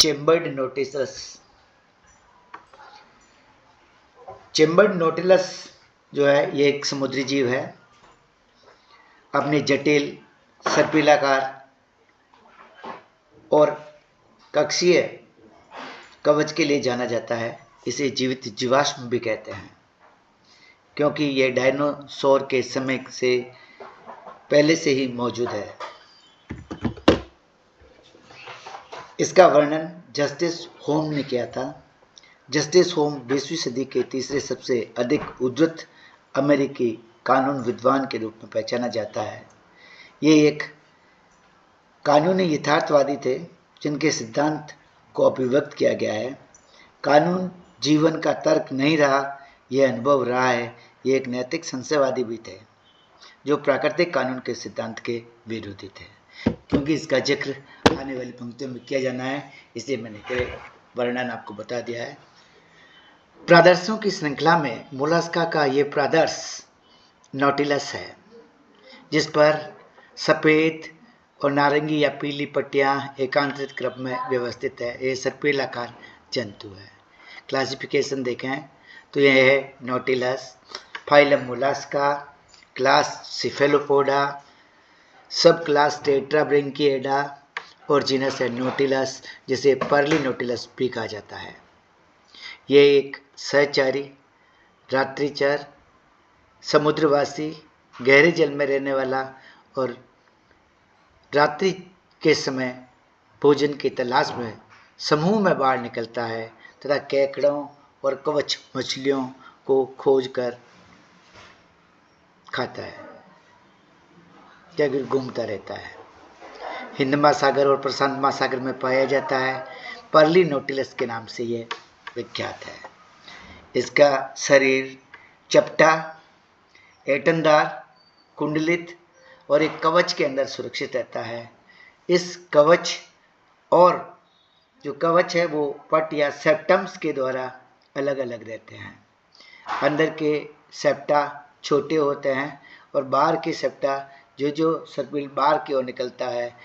Chambered nautilus. Chambered nautilus जो है ये एक समुद्री जीव है। अपने जटिल सर्पिलाकार और कक्षीय कवच के लिए जाना जाता है। इसे जीवित जीवाश्म भी कहते हैं क्योंकि ये डायनासोर के समय से पहले से ही मौजूद है। इसका वर्णन जस्टिस होम ने किया था। जस्टिस होम 20वीं सदी के तीसरे सबसे अधिक उद्धृत अमेरिकी कानून विद्वान के रूप में पहचाना जाता है। ये एक कानूनी यथार्थवादी थे जिनके सिद्धांत को अभिव्यक्त किया गया है। कानून जीवन का तर्क नहीं रहा, यह अनुभव रहा है। ये एक नैतिक संशयवादी भी थे जो प्राकृतिक कानून के सिद्धांत के विरोधी थे। क्योंकि इसका जिक्र आने वाली पंक्तियों में किया जाना है, इसलिए मैंने वर्णन आपको बता दिया है। प्रादर्शों की श्रृंखला में मोलस्का का ये प्रादर्श नोटिलस है, जिस पर सफ़ेद और नारंगी या पीली पट्टियां एकांतरित क्रम में व्यवस्थित है। ये सर्पिलाकार जंतु है। क्लासिफिकेशन देखें तो यह है nautilus, phylum Mollusca, class Cephalopoda, सब क्लास टेट्राब्रैंकिएडा और जीनस है नोटिलस, जिसे पर्ली नोटिलस भी कहा जाता है। यह एक सहचारी, रात्रिचर, समुद्रवासी, गहरे जल में रहने वाला और रात्रि के समय भोजन की तलाश में समूह में बाहर निकलता है तथा केकड़ों और कवच मछलियों को खोजकर खाता है या घूमता रहता है। हिंद महासागर और प्रशांत महासागर में पाया जाता है। पर्ली नोटिलस के नाम से यह विख्यात है। इसका शरीर चपटा, एटनदार, कुंडलित और एक कवच के अंदर सुरक्षित रहता है। इस कवच और जो कवच है वो पट या सेप्टम्स के द्वारा अलग अलग रहते हैं। अंदर के सेप्टा छोटे होते हैं और बाहर के सेप्टा जो सर्पिल बाहर की ओर निकलता है,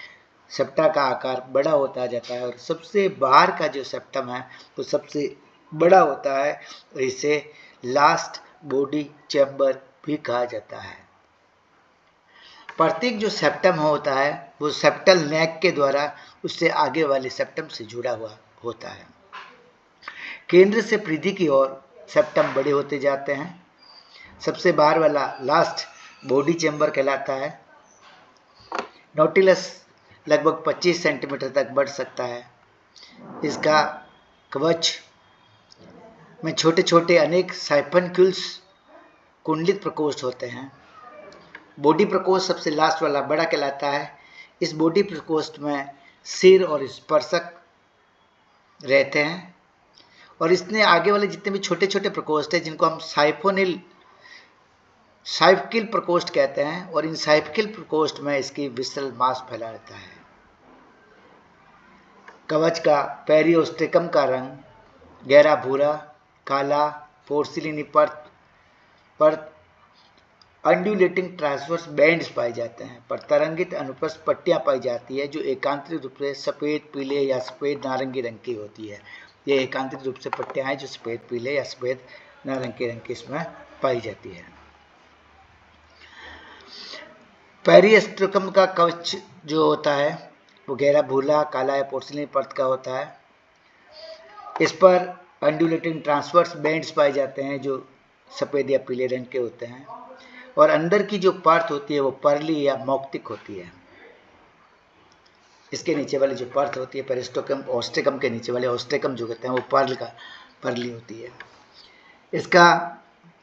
सेप्टा का आकार बड़ा होता जाता है और सबसे बाहर का जो सेप्टम है वो सबसे बड़ा होता है और इसे लास्ट बॉडी चैम्बर भी कहा जाता है। प्रत्येक जो सेप्टम होता है वो सेप्टल नेक के द्वारा उससे आगे वाले सेप्टम से जुड़ा हुआ होता है। केंद्र से परिधि की ओर सेप्टम बड़े होते जाते हैं। सबसे बाहर वाला लास्ट बॉडी चैम्बर कहलाता है। नोटिलस लगभग 25 सेंटीमीटर तक बढ़ सकता है। इसका कवच में छोटे छोटे अनेक साइफनक्यूल्स कुंडलित प्रकोष्ठ होते हैं। बॉडी प्रकोष्ठ सबसे लास्ट वाला बड़ा कहलाता है। इस बॉडी प्रकोष्ठ में सिर और स्पर्शक रहते हैं और इसने आगे वाले जितने भी छोटे छोटे प्रकोष्ठ हैं जिनको हम साइफकिल प्रकोष्ठ कहते हैं और इन साइफकिल प्रकोष्ठ में इसकी विसरल मांस फैला रहता है। कवच का पेरिओस्टेकम का रंग गहरा भूरा, काला, पोर्सिलिनी परत अंडुलेटिंग ट्रांसवर्स बैंड्स पाए जाते हैं, पर तरंगित अनुप्रस्थ पट्टियां पाई जाती है जो एकांतरित रूप से सफ़ेद, पीले या सफ़ेद नारंगी रंग की होती है। ये एकांतरित रूप से पट्टियां हैं जो सफ़ेद, पीले या सफ़ेद नारंगी रंग की इसमें पाई जाती है। पेरिओस्टेकम का कवच जो होता है वो गहरा भूरा, काला या पोर्सिलिनी परत का होता है। इस पर अंडुलेटिंग ट्रांसवर्स बैंड्स पाए जाते हैं जो सफ़ेद या पीले रंग के होते हैं और अंदर की जो परत होती है वो पर्ली या मौक्तिक होती है। इसके नीचे वाली जो परत होती है पेरिस्टोकम ऑस्ट्रेकम के नीचे वाले ऑस्ट्रेकम जो कहते हैं वो पर्ली होती है। इसका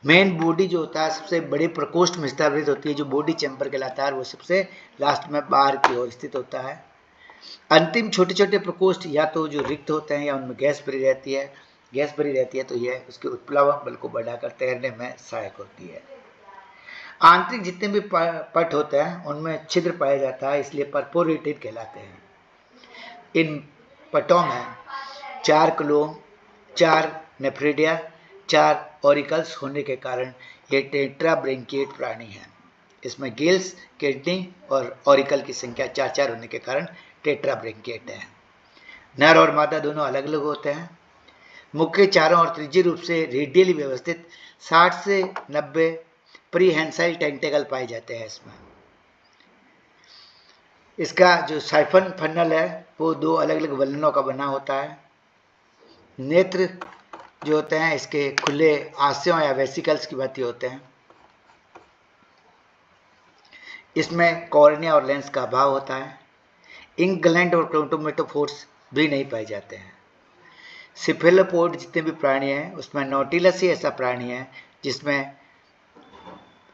मेन बॉडी जो होता है सबसे बड़े प्रकोष्ठ में स्थापित होती है जो बॉडी चैम्बर कहलाता है, वो सबसे लास्ट में बाहर की ओर स्थित होता है। अंतिम छोटे छोटे प्रकोष्ठ या तो जो रिक्त होते हैं या उनमें गैस भरी रहती है तो यह उसके उत्प्लावक बल को बढ़ाकर तैरने में सहायक होती है। आंतरिक जितने भी पट होते हैं उनमें छिद्र पाया जाता है, इसलिए परपोरेटेड कहलाते हैं। इन पटों में 4 क्लोम, 4 नेफ्रिडिया, 4 ऑरिकल्स होने के कारण ये टेट्राब्रैंकिएट प्राणी है। इसमें गिल्स, किडनी और ऑरिकल की संख्या 4-4 होने के कारण टेट्राब्रैंकिएट है। नर और मादा दोनों अलग अलग होते हैं। मुख्य चारों और त्रिज्यीय रूप से रेडियली व्यवस्थित 60 से 90 प्रीहेंसाइल टेंटेकल पाए जाते हैं इसमें। इसका जो साइफन फनल है वो 2 अलग अलग वलनों का बना होता है। नेत्र जो होते हैं इसके खुले आस्यों या वेसिकल्स की भांति होते हैं। इसमें कॉर्निया और लेंस का अभाव होता है। इंक ग्लैंड और क्रोमेटोफोर्स भी नहीं पाए जाते हैं। सिफेलोपोड जितने भी प्राणी हैं उसमें नोटिलस ही ऐसा प्राणी है जिसमें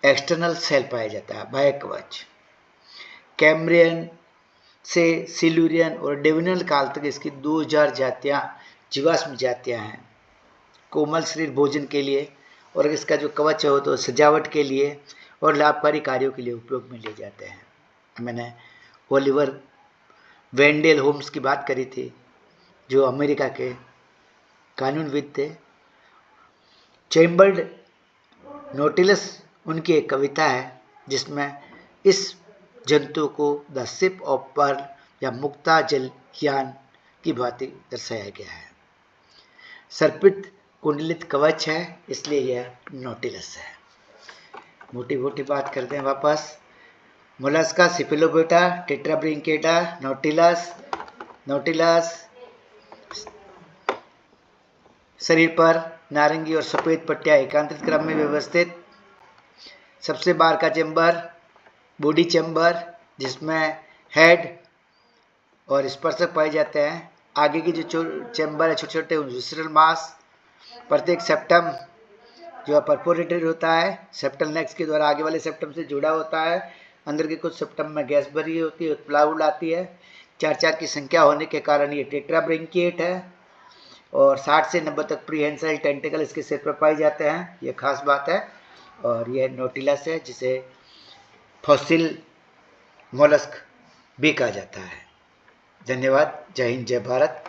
एक्सटर्नल सेल पाया जाता है, बाह्य कवच। कैम्ब्रियन से सिल्यूरियन और डेविनियल काल तक इसकी 2000 जातियां जीवाश्म जातियां हैं। कोमल शरीर भोजन के लिए और इसका जो कवच है वो तो सजावट के लिए और लाभकारी कार्यों के लिए उपयोग में लिए जाते हैं। मैंने ओलिवर वेंडेल होम्स की बात करी थी जो अमेरिका के कानूनविद थे। चेम्बर्ड नोटिलस उनकी एक कविता है जिसमें इस जंतु को द शिप ऑफ पर्ल या मुक्ता जलयान की भांति दर्शाया गया है। सर्पित कुंडलित कवच है इसलिए यह नोटिलस है। मोटी मोटी बात करते हैं वापस। मोलस्का, सिफिलोपोटा, टेट्राब्रिंकेटा, नोटिलस शरीर पर नारंगी और सफेद पट्टियां एकांतरित क्रम में व्यवस्थित। सबसे बाहर का चेंबर बॉडी चेंबर जिसमें हेड और स्पर्शक पाए जाते हैं। आगे की जो चेंबर है छोटे छोटे विसरल मास। प्रत्येक सेप्टम जो परफोरेटेड होता है, सेप्टल नेक्स के द्वारा आगे वाले सेप्टम से जुड़ा होता है। अंदर के कुछ सेप्टम में गैस भरी होती है, प्लाउड आती है। 4 की संख्या होने के कारण ये टेट्राब्रिंकिएट है और 60 से 90 तक प्रीहेंसाइल टेंटिकल इसके सिर पर पाए जाते हैं, ये खास बात है। और यह नोटिलस है जिसे फॉसिल मोलस्क भी कहा जाता है। धन्यवाद। जय हिंद, जय भारत।